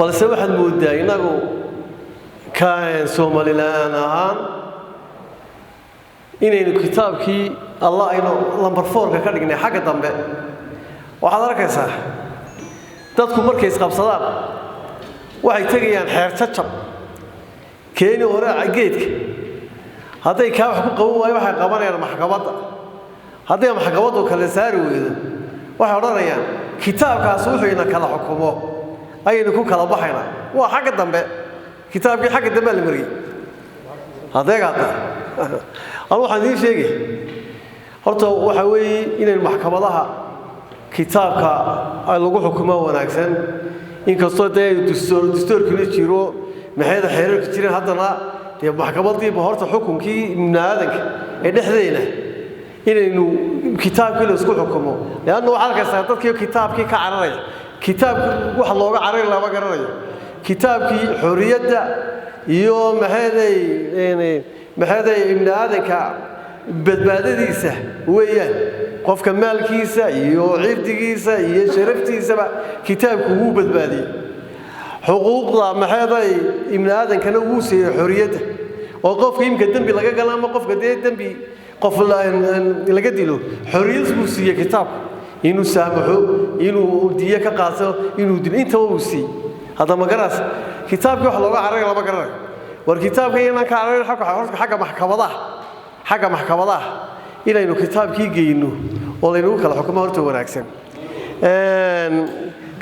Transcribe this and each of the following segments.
balse waxaad moodaa inagu ka Soomaaliland ahaan inaynu kitaabkii Allah aynu lambar 4 ka dhignay xagga dambe waxaad arkaysaa dadku markay isqabsadaan waxay tagayaan xeer jajab keeni hore geedka hadday ka wax ku qaban waayo waxay qabanayaan maxkamadda hadday maxkamaddu kala saari weydo waxay oranayaan kitaabkaas wuxuu ina kala xukumo ayaynu ku kala baxaynaa waa xagga dambe kitaabkii xagga dambe la mariyay adeegada waxaan idin sheegay horta waxa weeye inay maxkamadaha kitaabka ay lagu xukumo wanaagsan inkastoo dastuurkii jiro maxayda xeerarka jireen haddana maxkamadii horta xukunkii ibnaadanka ee dhexdeena inaynu kitaabkii la isku xukumo laana waxa arkaysaa dadkii kitaabkii ka cararaya kitaabku waxa looga cararay laba garanayo kitaabkii xorriyadda iyo maxayday ibnaadanka badbaadadiisa weeyaan qofka maalkiisa iyo cirdigiisa iyo sharaftiisa kitaabku uu badbaadiyay xuquuqda maxayday ibnaadankana uu siiyay xorriyadda oo qofka imka dambi laga galaamo qofka dambi qof laga dilo xorriyad uu siiyay kitaabku inuu saamaxo inuu diya ka qaato inuu dil inta uu siiyay hada magaras kitaabku wax looga cararay laba garar war kitaabka inaan ka cararay xagga maxkamadaha inaynu kitaabkii geeyno oo laynu kala xukumo horta wanaagsan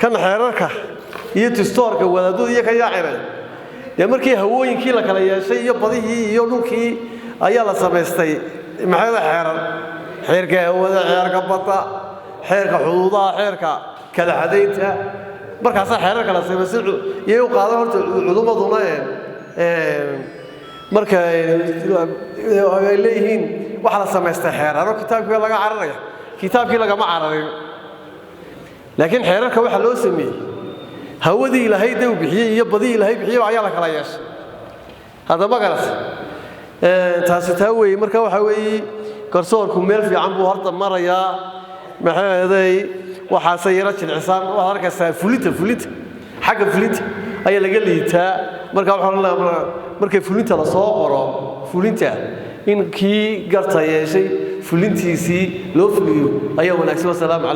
kan xeerarka iyo dastuurka wadaadadu iyo ka yaacay markii hawooyinkii la kala yeeshay iyo badihii iyo dhulkii ayaa la sameystay maxay xeerka wada xeerka bada xeerka xuduudaha xeerka kala xadeynta markaas xeerarka la sameystay iyo qaado horta culumaduna marka ay leeyihiin waxa la sameystay xeeraro kitaabkii laga cararayo kitaabkii laga ma cararin laakiin xeerarka waxa loo sameeyay hawadii ilaahay dad bixiyay iyo badii ilaahay bixiyay ayaa la kala yeeshay hada magaras taasi taa weey marka waxa weey garsoorku meel fiican buu horta marayaa maxay waxa sayra jilcisaan oo arkaysaa fulinta xagga fulinta ayaa laga liitaa marka waxa markay fulinta la soo qoro fulinta in kii garta yeeshay fulintiisii loo fuliyo ayaa wanaagsan. Salaam.